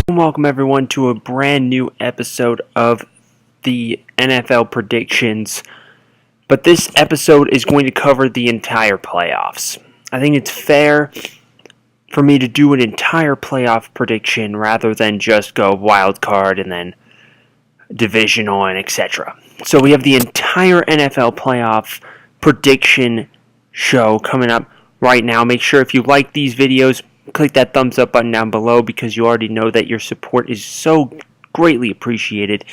Welcome everyone to a brand new episode of the NFL predictions. But this episode is going to cover the entire playoffs. I think it's fair for me to do an entire playoff prediction rather than just go wild card and then divisional and etc. So we have the entire NFL playoff prediction show coming up right now. Make sure if you like these videos, click that thumbs up button down below because you already know that your support is so greatly appreciated.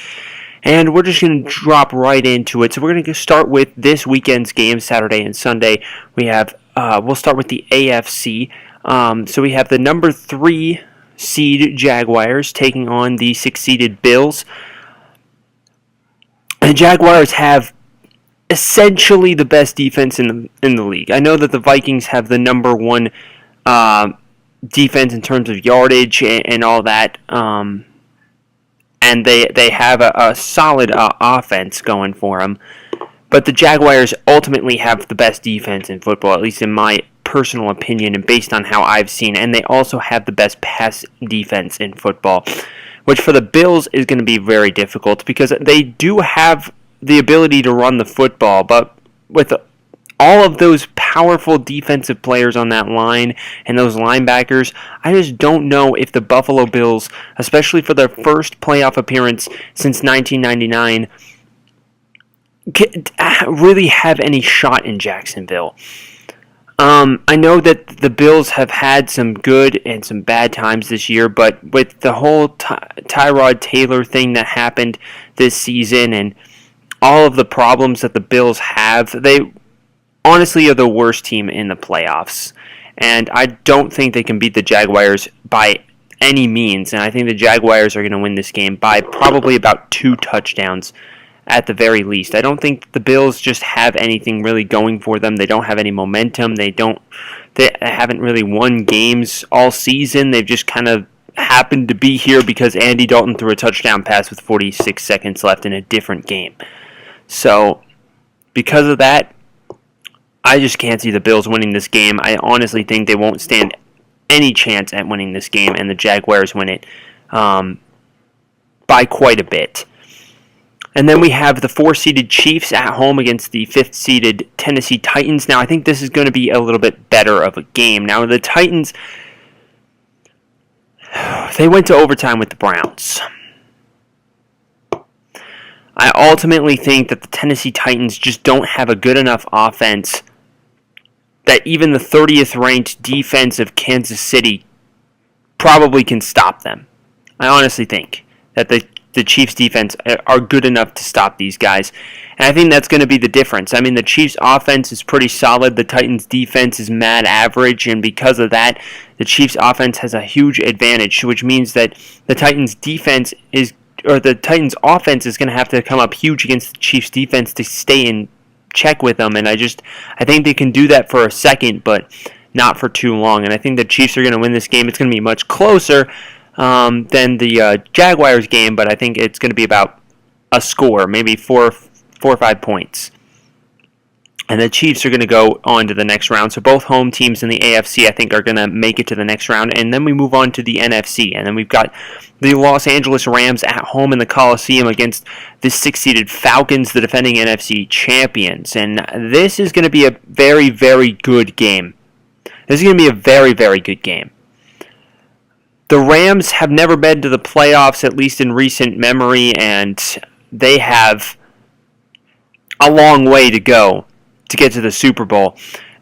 And we're just going to drop right into it. So we're going to start with this weekend's games, Saturday and Sunday. We'll start with the AFC. So we have the number 3 seed Jaguars taking on the 6-seeded Bills. The Jaguars have essentially the best defense in the league. I know that the Vikings have the number 1 defense in terms of yardage and all that, and they have a solid offense going for them. But the Jaguars ultimately have the best defense in football, at least in my personal opinion and based on how I've seen. And they also have the best pass defense in football, which for the Bills is going to be very difficult because they do have the ability to run the football, but with all of those powerful defensive players on that line and those linebackers, I just don't know if the Buffalo Bills, especially for their first playoff appearance since 1999, really have any shot in Jacksonville. I know that the Bills have had some good and some bad times this year, but with the whole Tyrod Taylor thing that happened this season and all of the problems that the Bills have, they honestly are the worst team in the playoffs. And I don't think they can beat the Jaguars by any means. And I think the Jaguars are going to win this game by probably about 2 touchdowns at the very least. I don't think the Bills just have anything really going for them. They don't have any momentum. They haven't really won games all season. They've just kind of happened to be here because Andy Dalton threw a touchdown pass with 46 seconds left in a different game. So, because of that, I just can't see the Bills winning this game. I honestly think they won't stand any chance at winning this game, and the Jaguars win it by quite a bit. And then we have the 4-seeded Chiefs at home against the 5th-seeded Tennessee Titans. Now, I think this is going to be a little bit better of a game. Now, the Titans, they went to overtime with the Browns. I ultimately think that the Tennessee Titans just don't have a good enough offense that even the 30th ranked defense of Kansas City probably can stop them. I honestly think that the Chiefs defense are good enough to stop these guys. And I think that's going to be the difference. I mean, the Chiefs offense is pretty solid. The Titans defense is mad average. And because of that, the Chiefs offense has a huge advantage, which means that the Titans offense is going to have to come up huge against the Chiefs defense to stay in check with them. And I think they can do that for a second, but not for too long. And I think the Chiefs are going to win this game. It's going to be much closer than the Jaguars game, but I think it's going to be about a score, maybe 4 or 5 points. And the Chiefs are going to go on to the next round. So both home teams in the AFC, I think, are going to make it to the next round. And then we move on to the NFC. And then we've got the Los Angeles Rams at home in the Coliseum against the 6-seeded Falcons, the defending NFC champions. And this is going to be a very, very good game. This is going to be a very, very good game. The Rams have never been to the playoffs, at least in recent memory, and they have a long way to go to get to the Super Bowl.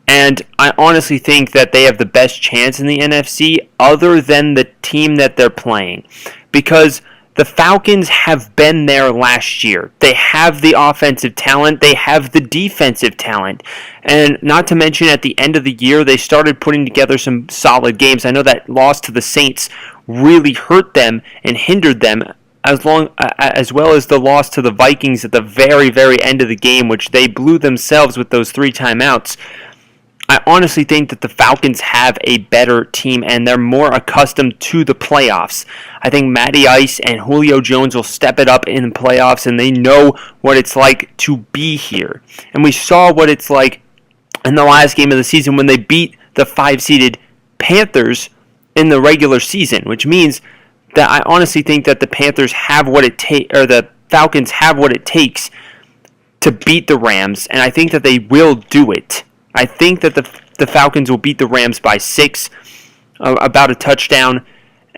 And I honestly think that they have the best chance in the NFC other than the team that they're playing. Because the Falcons have been there last year. They have the offensive talent. They have the defensive talent. And not to mention at the end of the year, they started putting together some solid games. I know that loss to the Saints really hurt them and hindered them, as well as the loss to the Vikings at the very, very end of the game, which they blew themselves with those 3 timeouts. I honestly think that the Falcons have a better team and they're more accustomed to the playoffs. I think Matty Ice and Julio Jones will step it up in the playoffs and they know what it's like to be here. And we saw what it's like in the last game of the season when they beat the 5-seeded Panthers in the regular season, which means that I honestly think that the Panthers have what it or the Falcons have what it takes to beat the Rams, and I think that they will do it. I think that the Falcons will beat the Rams by 6, about a touchdown.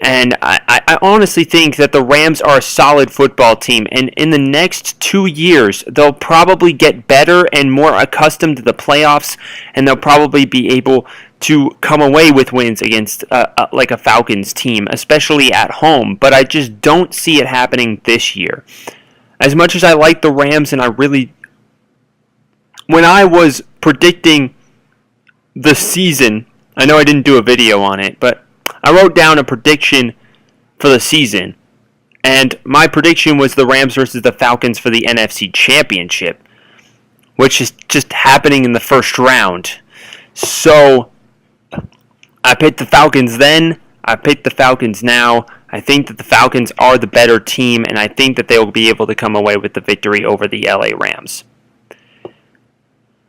And I honestly think that the Rams are a solid football team. And in the next 2 years, they'll probably get better and more accustomed to the playoffs. And they'll probably be able to come away with wins against like a Falcons team, especially at home. But I just don't see it happening this year. As much as I like the Rams, and when I was predicting the season, I know I didn't do a video on it, but I wrote down a prediction for the season, and my prediction was the Rams versus the Falcons for the NFC Championship, which is just happening in the first round. So I picked the Falcons then, I picked the Falcons now. I think that the Falcons are the better team, and I think that they will be able to come away with the victory over the LA Rams.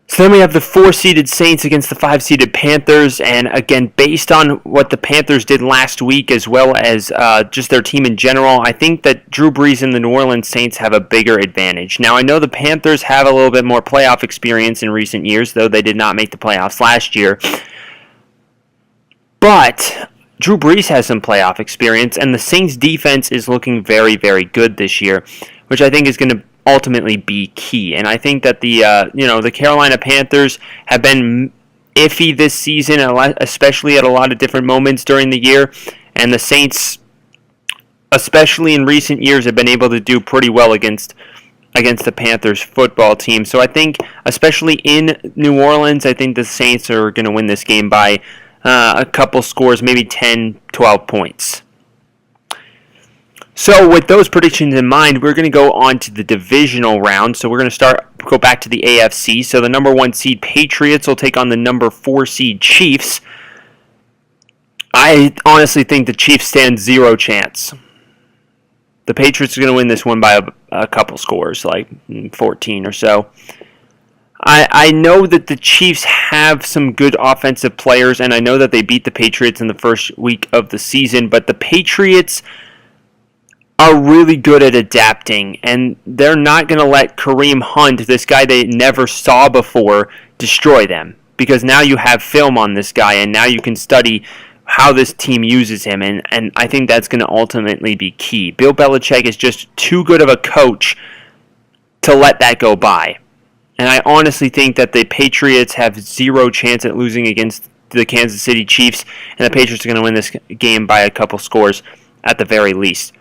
So then we have the 4-seeded Saints against the 5-seeded Panthers, and again, based on what the Panthers did last week as well as just their team in general, I think that Drew Brees and the New Orleans Saints have a bigger advantage. Now, I know the Panthers have a little bit more playoff experience in recent years, though they did not make the playoffs last year. But Drew Brees has some playoff experience, and the Saints defense is looking very, very good this year, which I think is going to ultimately be key. And I think that the Carolina Panthers have been iffy this season, especially at a lot of different moments during the year, and the Saints, especially in recent years, have been able to do pretty well against the Panthers football team. So I think, especially in New Orleans, I think the Saints are going to win this game by a couple scores, maybe 10, 12 points. So with those predictions in mind, we're going to go on to the divisional round. So we're going to go back to the AFC. So the number 1 seed Patriots will take on the number 4 seed Chiefs. I honestly think the Chiefs stand 0 chance. The Patriots are going to win this one by a couple scores, like 14 or so. I know that the Chiefs have some good offensive players, and I know that they beat the Patriots in the first week of the season, but the Patriots are really good at adapting, and they're not going to let Kareem Hunt, this guy they never saw before, destroy them. Because now you have film on this guy, and now you can study how this team uses him, and I think that's going to ultimately be key. Bill Belichick is just too good of a coach to let that go by. And I honestly think that the Patriots have 0 chance at losing against the Kansas City Chiefs, and the Patriots are going to win this game by a couple scores at the very least.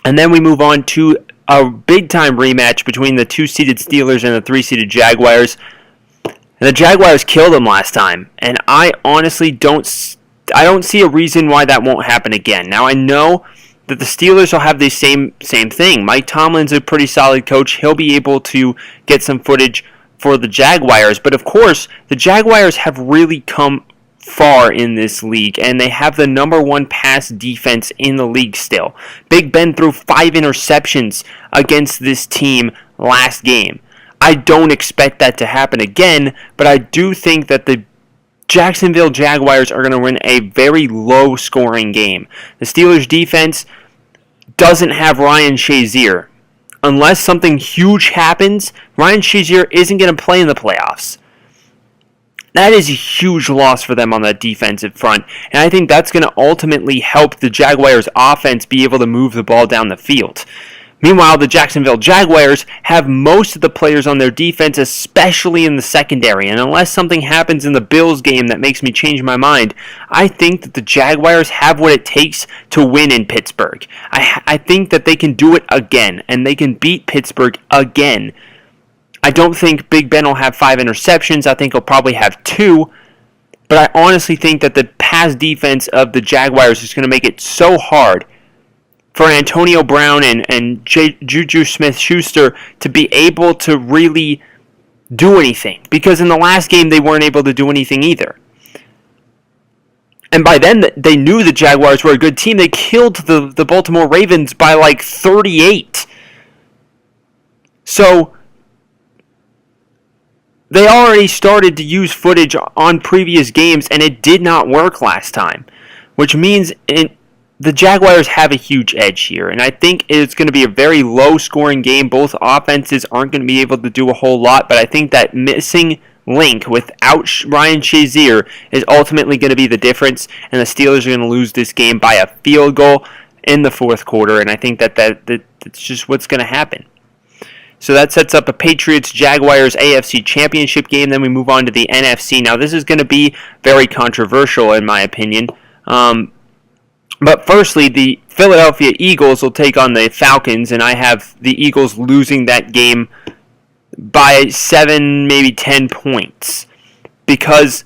And then we move on to a big-time rematch between the 2-seeded Steelers and the 3-seeded Jaguars. And the Jaguars killed them last time, and I honestly don't see a reason why that won't happen again. Now, I know that the Steelers will have the same thing. Mike Tomlin's a pretty solid coach. He'll be able to get some footage for the Jaguars. But, of course, the Jaguars have really come far in this league, and they have the number 1 pass defense in the league still. Big Ben threw 5 interceptions against this team last game. I don't expect that to happen again, but I do think that the Jacksonville Jaguars are going to win a very low-scoring game. The Steelers' defense doesn't have Ryan Shazier. Unless something huge happens, Ryan Shazier isn't going to play in the playoffs. That is a huge loss for them on the defensive front, and I think that's going to ultimately help the Jaguars' offense be able to move the ball down the field. Meanwhile, the Jacksonville Jaguars have most of the players on their defense, especially in the secondary, and unless something happens in the Bills game that makes me change my mind, I think that the Jaguars have what it takes to win in Pittsburgh. I think that they can do it again, and they can beat Pittsburgh again. I don't think Big Ben will have 5 interceptions. I think he'll probably have 2. But I honestly think that the pass defense of the Jaguars is going to make it so hard for Antonio Brown and Juju Smith-Schuster to be able to really do anything. Because in the last game, they weren't able to do anything either. And by then, they knew the Jaguars were a good team. They killed the Baltimore Ravens by like 38. So they already started to use footage on previous games, and it did not work last time. Which means the Jaguars have a huge edge here, and I think it's going to be a very low-scoring game. Both offenses aren't going to be able to do a whole lot, but I think that missing link without Ryan Shazier is ultimately going to be the difference, and the Steelers are going to lose this game by a field goal in the fourth quarter, and I think that's just what's going to happen. So that sets up a Patriots-Jaguars AFC Championship game. Then we move on to the NFC. Now, this is going to be very controversial, in my opinion. But firstly, the Philadelphia Eagles will take on the Falcons, and I have the Eagles losing that game by 7, maybe 10 points. Because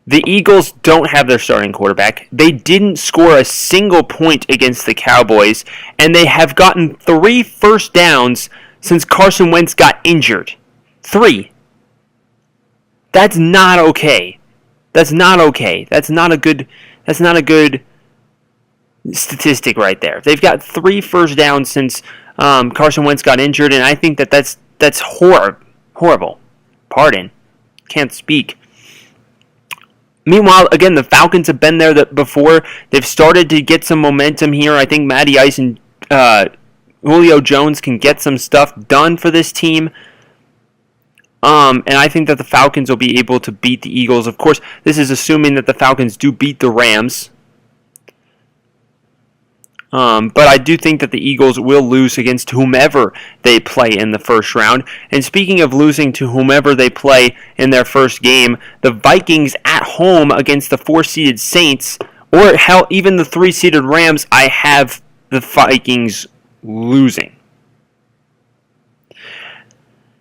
the Eagles don't have their starting quarterback. They didn't score a single point against the Cowboys, and they have gotten 3 first downs since Carson Wentz got injured. 3. That's not okay. That's not okay. That's not a good statistic right there. They've got 3 first downs since Carson Wentz got injured, and I think that's horrible. Pardon. Can't speak. Meanwhile, again, the Falcons have been there before. They've started to get some momentum here. I think Matty Ice and Julio Jones can get some stuff done for this team. And I think that the Falcons will be able to beat the Eagles. Of course, this is assuming that the Falcons do beat the Rams. But I do think that the Eagles will lose against whomever they play in the first round. And speaking of losing to whomever they play in their first game, the Vikings at home against the 4-seeded Saints, or hell, even the 3-seeded Rams, I have the Vikings losing.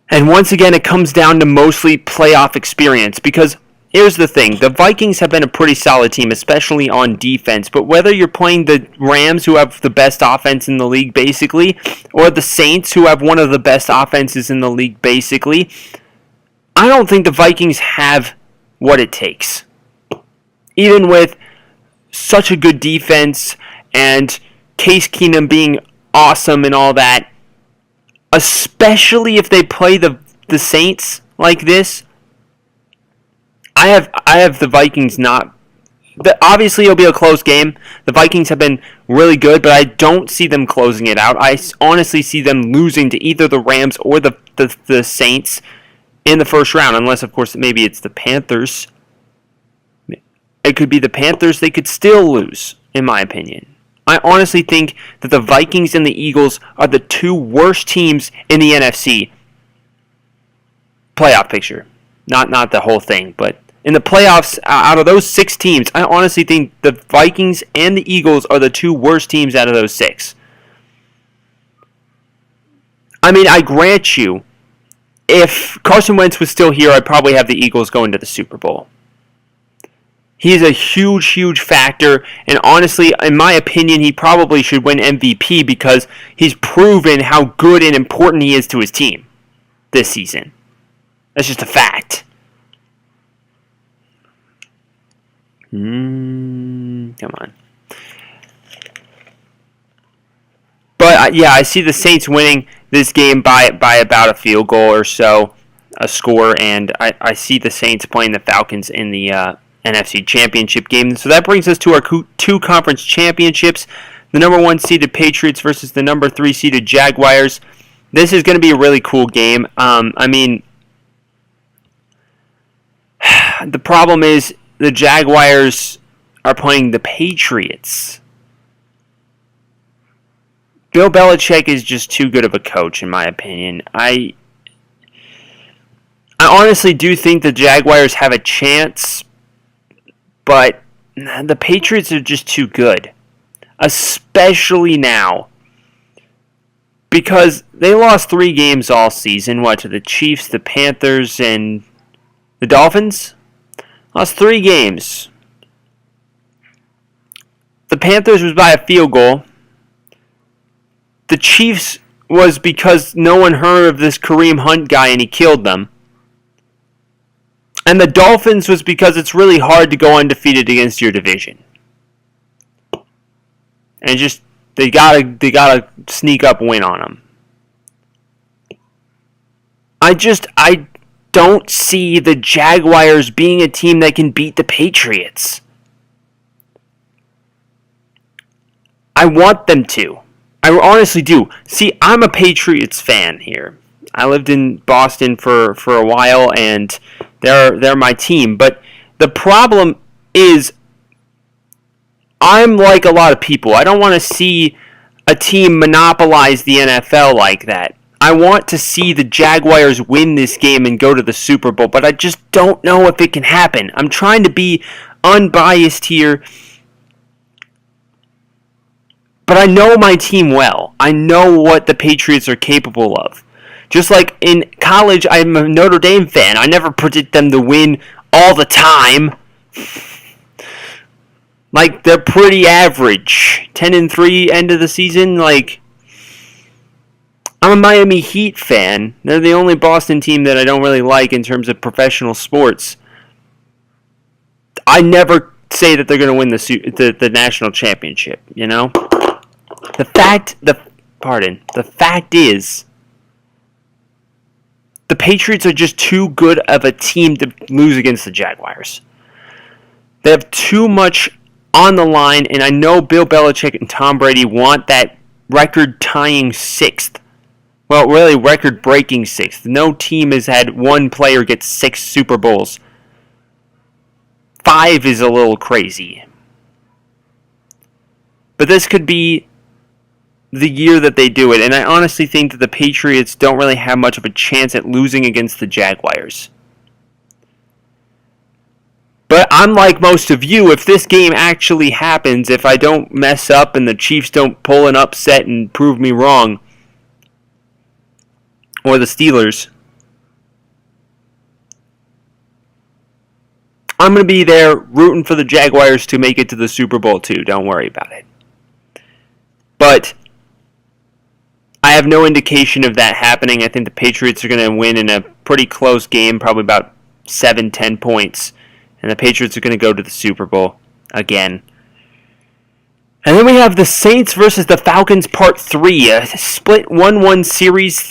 And once again, it comes down to mostly playoff experience, because here's the thing. The Vikings have been a pretty solid team, especially on defense. But whether you're playing the Rams, who have the best offense in the league, basically, or the Saints, who have one of the best offenses in the league, basically, I don't think the Vikings have what it takes. Even with such a good defense and Case Keenum being awesome and all that, especially if they play the Saints like this, I have the Vikings not. Obviously, it'll be a close game. The Vikings have been really good, but I don't see them closing it out. I honestly see them losing to either the Rams or the Saints in the first round, unless, of course, maybe it's the Panthers. It could be the Panthers. They could still lose, in my opinion. I honestly think that the Vikings and the Eagles are the 2 worst teams in the NFC playoff picture. Not the whole thing, but in the playoffs, out of those 6 teams, I honestly think the Vikings and the Eagles are the 2 worst teams out of those 6. I mean, I grant you, if Carson Wentz was still here, I'd probably have the Eagles going to the Super Bowl. He's a huge, huge factor, and honestly, in my opinion, he probably should win MVP because he's proven how good and important he is to his team this season. That's just a fact. Come on. But, yeah, I see the Saints winning this game by about a field goal or so, a score, and I see the Saints playing the Falcons in the NFC Championship game. So that brings us to our 2 conference championships. The number 1 seeded Patriots versus the number 3 seeded Jaguars. This is going to be a really cool game. I mean, the problem is the Jaguars are playing the Patriots. Bill Belichick is just too good of a coach, in my opinion. I honestly do think the Jaguars have a chance, but the Patriots are just too good. Especially now. Because they lost 3 games all season. To the Chiefs, the Panthers, and the Dolphins? Lost 3 games. The Panthers was by a field goal. The Chiefs was because no one heard of this Kareem Hunt guy and he killed them. And the Dolphins was because it's really hard to go undefeated against your division. And just they gotta sneak up win on them. I don't see the Jaguars being a team that can beat the Patriots. I want them to. I honestly do. See, I'm a Patriots fan here. I lived in Boston for a while, and they're my team. But the problem is, I'm like a lot of people. I don't want to see a team monopolize the NFL like that. I want to see the Jaguars win this game and go to the Super Bowl, but I just don't know if it can happen. I'm trying to be unbiased here, but I know my team well. I know what the Patriots are capable of. Just like in college, I'm a Notre Dame fan. I never predict them to win all the time. Like, they're pretty average. 10-3 end of the season, like, I'm a Miami Heat fan. They're the only Boston team that I don't really like in terms of professional sports. I never say that they're going to win the national championship, you know? The fact is, the Patriots are just too good of a team to lose against the Jaguars. They have too much on the line, and I know Bill Belichick and Tom Brady want that record-tying sixth. Well, really, record-breaking sixth. No team has had one player get 6 Super Bowls. 5 is a little crazy. But this could be the year that they do it, and I honestly think that the Patriots don't really have much of a chance at losing against the Jaguars. But unlike most of you, if this game actually happens, if I don't mess up and the Chiefs don't pull an upset and prove me wrong, or the Steelers, I'm going to be there rooting for the Jaguars to make it to the Super Bowl too. Don't worry about it. But I have no indication of that happening. I think the Patriots are going to win in a pretty close game, probably about 7-10 points. And the Patriots are going to go to the Super Bowl again. And then we have the Saints versus the Falcons Part 3. A split 1-1 series.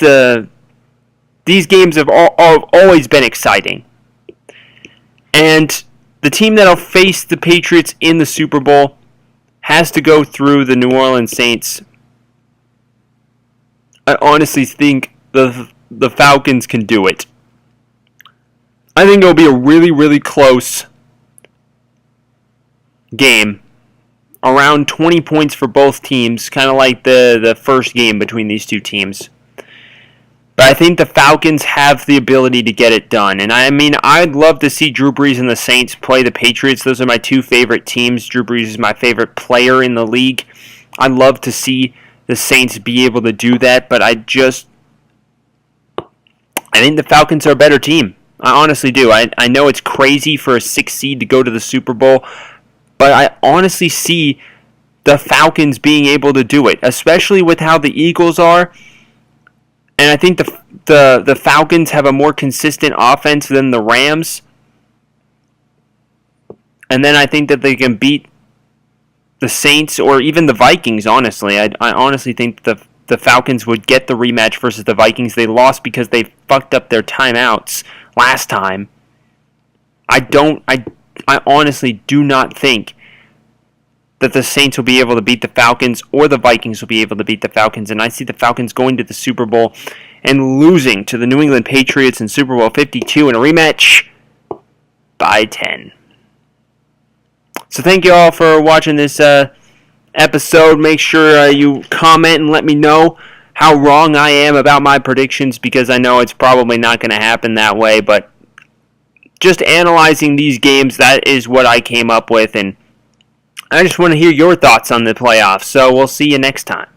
These games have always been exciting. And the team that will face the Patriots in the Super Bowl has to go through the New Orleans Saints. I honestly think the Falcons can do it. I think it'll be a really, really close game. Around 20 points for both teams, kind of like the first game between these two teams. But I think the Falcons have the ability to get it done. And I mean, I'd love to see Drew Brees and the Saints play the Patriots. Those are my two favorite teams. Drew Brees is my favorite player in the league. I'd love to see the Saints be able to do that, but I think the Falcons are a better team. I honestly do. I know it's crazy for a 6 seed to go to the Super Bowl, but I honestly see the Falcons being able to do it, especially with how the Eagles are. And I think the Falcons have a more consistent offense than the Rams. And then I think that they can beat the Saints or even the Vikings, honestly. I honestly think the Falcons would get the rematch versus the Vikings. They lost because they fucked up their timeouts last time. I honestly do not think that the Saints will be able to beat the Falcons or the Vikings will be able to beat the Falcons. And I see the Falcons going to the Super Bowl and losing to the New England Patriots in Super Bowl 52 in a rematch by 10. So thank you all for watching this episode. Make sure you comment and let me know how wrong I am about my predictions, because I know it's probably not going to happen that way. But just analyzing these games, that is what I came up with, and I just want to hear your thoughts on the playoffs. So we'll see you next time.